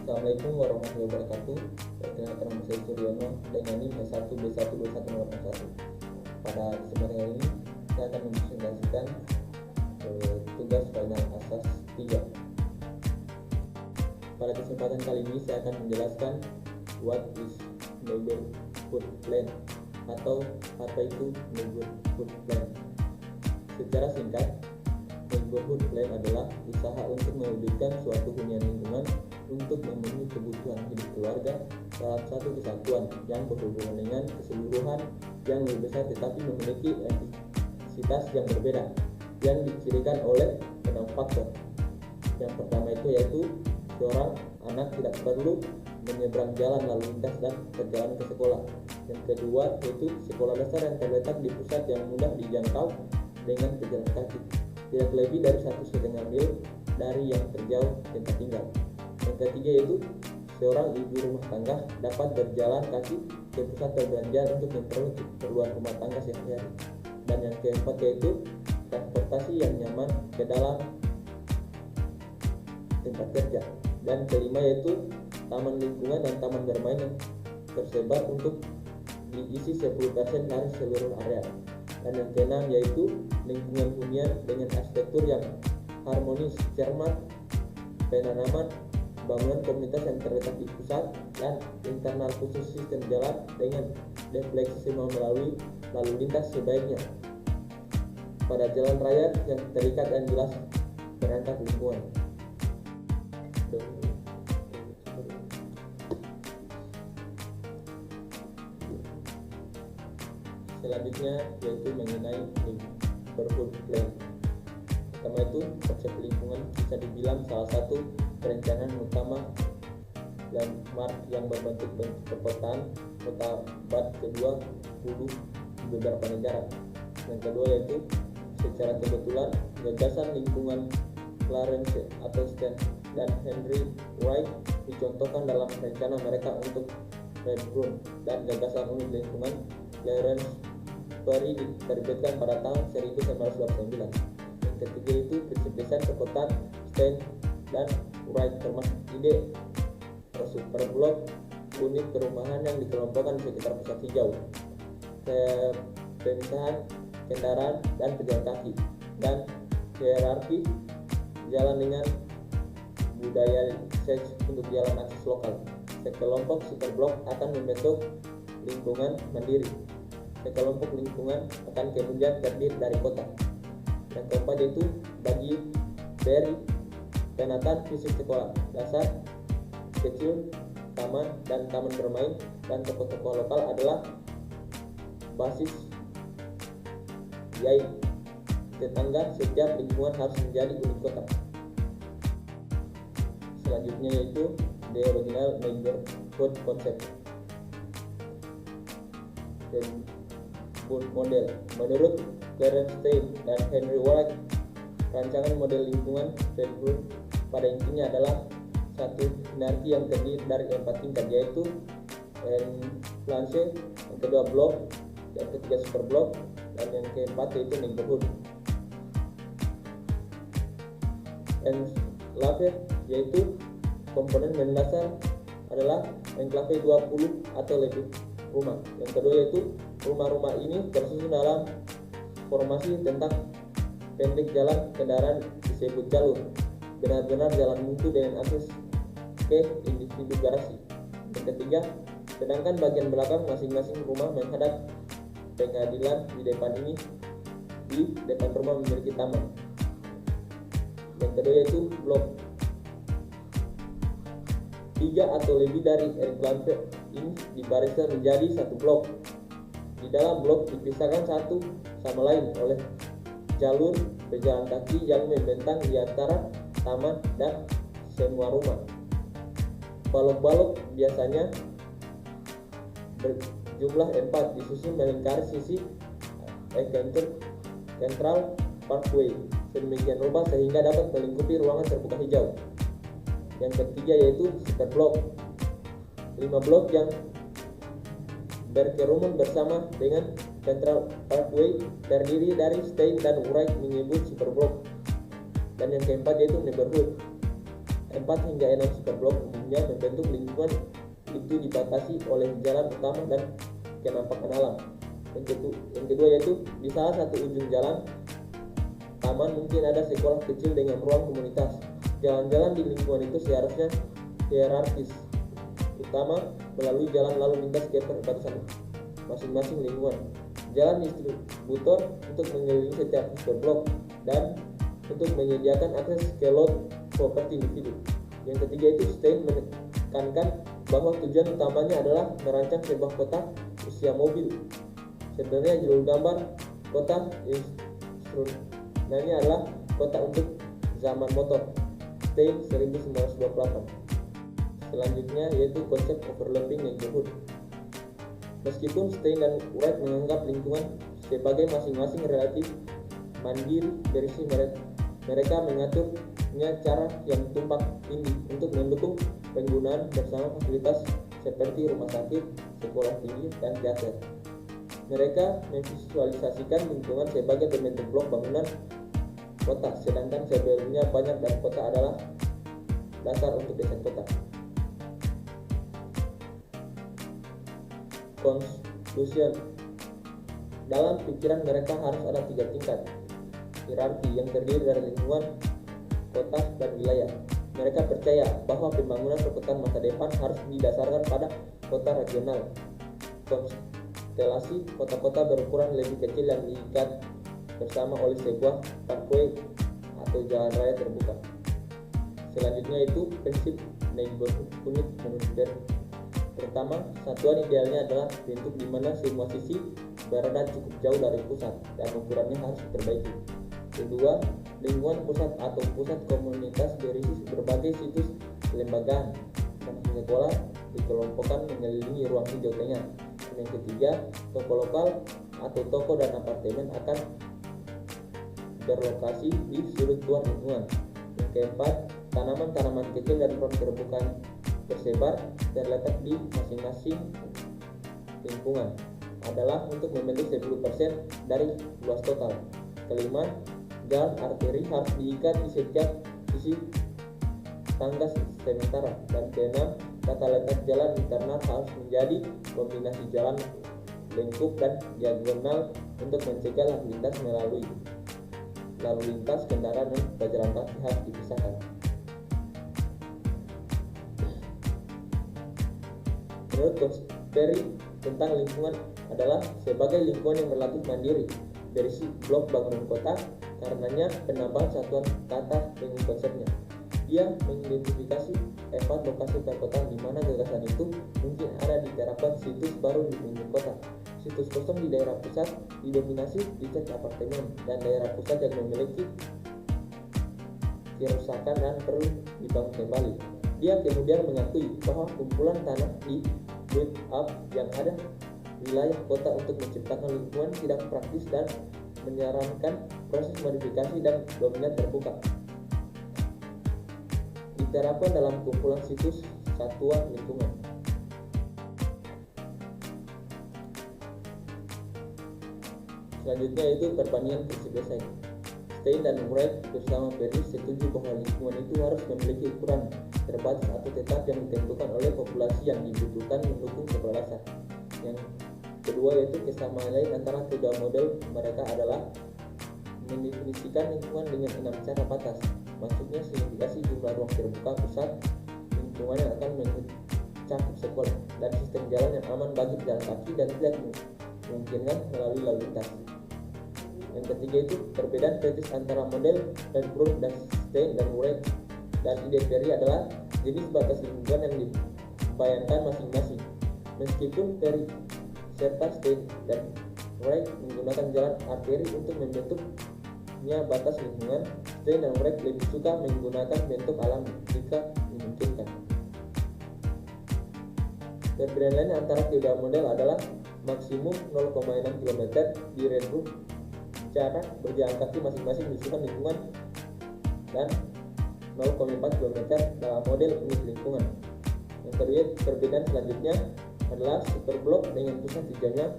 Assalamualaikum warahmatullahi wabarakatuh. Perkenalkan nama saya Suryono dengan NIM S1B12181. Pada kesempatan kali ini saya akan mempresentasikan tugas final asas 3. Pada kesempatan kali ini saya akan menjelaskan what is neighborhood plan atau apa itu neighborhood plan. Secara singkat, neighborhood plan adalah usaha untuk mewujudkan suatu hunian lingkungan untuk memenuhi kebutuhan hidup keluarga dalam satu kesatuan yang berhubungan dengan keseluruhan yang lebih besar tetapi memiliki entitas yang berbeda yang dicirikan oleh 6 faktor. Yang pertama itu yaitu seorang anak tidak perlu menyeberang jalan lalu lintas dan berjalan ke sekolah. Yang kedua yaitu sekolah dasar yang terletak di pusat yang mudah dijangkau dengan pejalan kaki, tidak lebih dari 1,5 mil dari yang terjauh tempat tinggal. Yang ketiga yaitu seorang ibu rumah tangga dapat berjalan kaki ke pusat perbelanjaan untuk memperoleh keperluan rumah tangga sehari-hari. Dan yang keempat yaitu transportasi yang nyaman ke dalam tempat kerja. Dan kelima yaitu taman lingkungan dan taman bermain yang tersebar untuk diisi 10% dari seluruh area. Dan yang keenam yaitu lingkungan hunian dengan arsitektur yang harmonis, cermat, penanaman bangunan komunitas yang terletak di pusat, dan internal khusus sistem jalan dengan defleksi semua melalui lalu lintas sebaiknya pada jalan raya yang terikat dan jelas perangkat lingkungan. Selanjutnya yaitu mengenai neighborhood plan. Pertama itu konsep lingkungan bisa dibilang salah satu perencanaan utama landmark yang berbentuk perkotaan kota abad ke-20 di beberapa negara. Yang kedua yaitu secara kebetulan gagasan lingkungan Clarence atau Stan dan Henry Wright dicontohkan dalam rencana mereka untuk Redbone, dan gagasan unit lingkungan Clarence Perry diterbitkan pada tahun 1989. Yang ketiga itu prinsip desain perkotaan Stan dan Wright termasuk ide superblok unit perumahan yang dikelompokkan di sekitar pusat hijau, pemisahan kendaraan dan pejalan kaki, dan hierarki jalan dengan budaya seks untuk jalan akses lokal. Sekelompok superblok akan membentuk lingkungan mandiri. Sekelompok lingkungan akan kemudian terdiri dari kota. Yang keempat yaitu bagi dari penataan fisik sekolah dasar kecil, taman dan taman bermain dan tokoh-tokoh lokal adalah basis, yaitu tetangga setiap lingkungan harus menjadi unit kota. Selanjutnya yaitu the original neighborhood concept dan model. Menurut Clarence Stein dan Henry Wright, rancangan model lingkungan Redbone pada intinya adalah satu hierarki yang terdiri dari 4 tingkat, yaitu enclave, yang kedua blok, yang ketiga superblok, dan yang keempat yaitu neighborhood. Enclave yaitu komponen mendasar adalah enclave 20 atau lebih rumah. Yang kedua yaitu rumah-rumah ini tersusun dalam formasi tentang pendek jalan kendaraan disebut jalur, benar-benar jalan buntu dengan akses ke individu garasi. Yang ketiga, sedangkan bagian belakang masing-masing rumah menghadap pengadilan di depan ini, di depan rumah memiliki taman. Yang kedua yaitu blok. 3 atau lebih dari enclave ini dibariskan menjadi satu blok. Di dalam blok dipisahkan satu sama lain oleh jalur pejalan kaki yang membentang di antara taman dan semua rumah. Balok-balok biasanya berjumlah 4 disusun melingkari sisi Central Parkway sedemikian rupa sehingga dapat melingkupi ruangan terbuka hijau. Yang ketiga yaitu superblok. 5 blok yang berkerumun bersama dengan Central Parkway terdiri dari Stein dan Wright menyebut superblok. Dan yang keempat yaitu neighborhood. 4 hingga 6 superblok umumnya membentuk lingkungan itu dibatasi oleh jalan utama dan kenampakan alam. Yang kedua yaitu di salah satu ujung jalan taman mungkin ada sekolah kecil dengan ruang komunitas. Jalan-jalan di lingkungan itu seharusnya hierarkis, utama melalui jalan lalu lintas ke perbatasan masing-masing lingkungan, jalan distributor untuk mengelilingi setiap superblok, dan untuk menyediakan akses ke lot properti individu. Yang ketiga itu Stein menekankan bahwa tujuan utamanya adalah merancang sebuah kota usia mobil. Sebenarnya judul gambar kota instrumennya adalah kota untuk zaman motor, Stein 1928. Selanjutnya yaitu konsep overlapping neighborhood. Meskipun Stein dan Wright menganggap lingkungan sebagai masing-masing relatif mandiri dari si mereka mengaturnya cara yang tumpak tinggi untuk mendukung penggunaan bersama fasilitas seperti rumah sakit, sekolah tinggi, dan teater. Mereka memvisualisasikan lingkungan sebagai pembentuk blok bangunan kota, sedangkan sebelumnya banyak dan kota adalah dasar untuk desain kota. Conclusion. Dalam pikiran mereka harus ada 3 tingkat hierarki yang terdiri dari lingkungan, kota, dan wilayah. Mereka percaya bahwa pembangunan perkotaan masa depan harus didasarkan pada kota regional, konstelasi kota-kota berukuran lebih kecil yang diikat bersama oleh sebuah parkway atau jalan raya terbuka. Selanjutnya itu prinsip neighborhood unit menurut. Pertama, satuan idealnya adalah bentuk di mana semua sisi berada cukup jauh dari pusat dan ukurannya harus diperbaiki. Kedua, lingkungan pusat atau pusat komunitas berisi berbagai situs kelembagaan dan sekolah dikelompokkan mengelilingi ruang hijau tengah. Dan yang ketiga, toko lokal atau toko dan apartemen akan berlokasi di sudut luar lingkungan. Yang keempat, tanaman-tanaman kecil dan ruang terbuka tersebar terletak di masing-masing lingkungan adalah untuk membentuk 10% dari luas total. Kelima, jalan arteri harus diikat di setiap sisi tangga sementara. Dan keenam, tata letak jalan internal harus menjadi kombinasi jalan lengkung dan diagonal untuk mencegah lalu lintas kendaraan dan pejalan kaki harus dipisahkan. Menurut Perry, tentang lingkungan adalah sebagai lingkungan yang relatif mandiri berisi blok bangunan kota, karenanya penambahan satuan kata dengan konsepnya. Ia mengidentifikasi 4 lokasi perkotaan di mana gagasan itu mungkin ada diterapkan situs baru di pinggir kota. Situs kosong di daerah pusat didominasi dicat apartemen dan daerah pusat yang memiliki kerusakan dan perlu dibangun kembali. Dia kemudian mengakui bahwa kumpulan tanah di build up yang ada wilayah kota untuk menciptakan lingkungan tidak praktis dan menyarankan proses modifikasi dan dominan terbuka diterapkan dalam kumpulan situs satuan lingkungan. Selanjutnya itu perbandingan prinsip desain. Stein dan Wright bersama Perry setuju bahwa lingkungan itu harus memiliki ukuran terbatas atau tetap yang ditentukan oleh populasi yang dibutuhkan mendukung kepala dasar. Yang kedua yaitu kesamaan lain antara kedua model mereka adalah mendefinisikan lingkungan dengan 6 cara batas. Maksudnya signifikasi jumlah ruang terbuka pusat lingkungan yang akan mencakup sekolah dan sistem jalan yang aman bagi pejalan kaki dan tidak memungkinkan melalui lalu lintas. Yang ketiga itu perbedaan kritis antara model Red Brook dan Stein dan Wright dan ide Perry adalah jenis batas lingkungan yang dibayangkan masing-masing. Meskipun Perry serta Stein dan Wright menggunakan jalan arteri untuk membentuknya batas lingkungan, Stein dan Wright lebih suka menggunakan bentuk alam jika dimungkinkan. Perbedaan lain antara kedua model adalah maksimum 0,6 km di Red Brook cara berjalan kaki masing-masing menyusun lingkungan dan 0,4 km dalam model unit lingkungan. Yang kedua, perbedaan selanjutnya adalah superblok dengan pusat hijaunya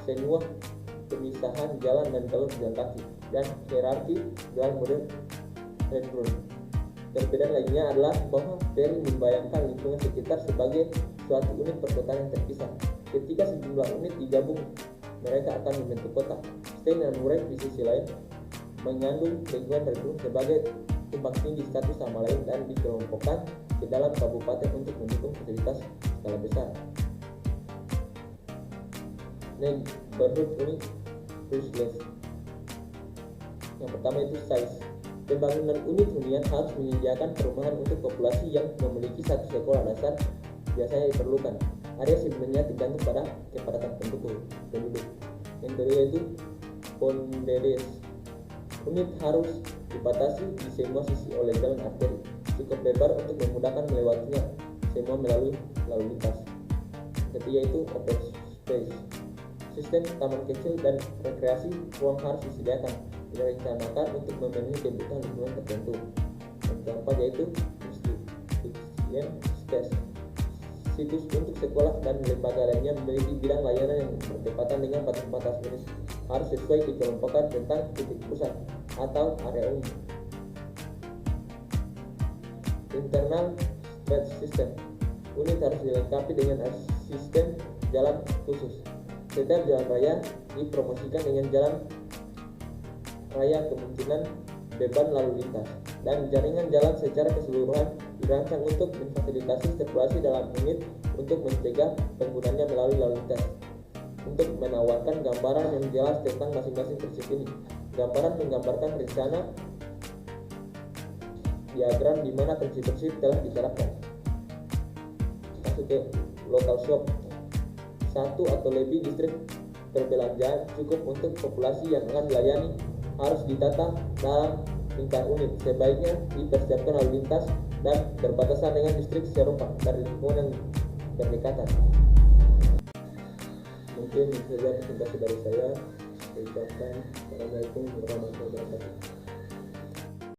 semua pemisahan jalan dan jalur pejalan kaki dan hierarki dalam model Red Brook. Perbedaan lainnya adalah bahwa Perry membayangkan lingkungan sekitar sebagai suatu unit perkotaan yang terpisah. Ketika sejumlah unit digabung, mereka akan membentuk kota. Stein dan Murray di sisi lain mengandung lingkungan tertentu sebagai tumpang tindih satu sama lain dan dikelompokkan ke dalam kabupaten untuk mendukung fasilitas skala besar. Neighborhood unit useless. Yang pertama itu size. Pembangunan unit hunian harus menyediakan perumahan untuk populasi yang memiliki satu sekolah dasar biasanya diperlukan. Area sebenarnya tergantung pada kepadatan penduduk. Yang kedua itu boundaries. Unit harus dibatasi di semua sisi oleh jalan arteri cukup lebar untuk memudahkan melewatinya semua melalui lalu lintas. Ketiga itu open space. Sistem taman kecil dan rekreasi ruang harus disediakan, direncanakan untuk memenuhi kebutuhan lingkungan tertentu. Yang keempat yaitu institution space. Situs untuk sekolah dan lembaga lainnya memiliki bidang layanan yang berdekatan dengan batas-batas jenis harus sesuai dikelompokkan tentang titik pusat atau area umum. Internal street system. Unit harus dilengkapi dengan sistem jalan khusus. Setiap jalan raya dipromosikan dengan jalan raya kemungkinan beban lalu lintas, dan jaringan jalan secara keseluruhan dirancang untuk memfasilitasi sirkulasi dalam unit untuk mencegah penggunanya melalui lalu lintas. Untuk menawarkan gambaran yang jelas tentang masing-masing prinsip ini, gambaran menggambarkan rencana diagram di mana prinsip-prinsip telah diterapkan. Masuk ke local shop. Satu atau lebih distrik perbelanjaan cukup untuk populasi yang akan dilayani harus ditata dalam lingkar unit. Sebaiknya dipersiapkan lalu lintas dan berbatasan dengan distrik serupa dari lingkungan yang berdekatan. Mungkin itu saja presentasi dari saya. Saya ucapkan Assalamualaikum warahmatullahi wabarakatuh.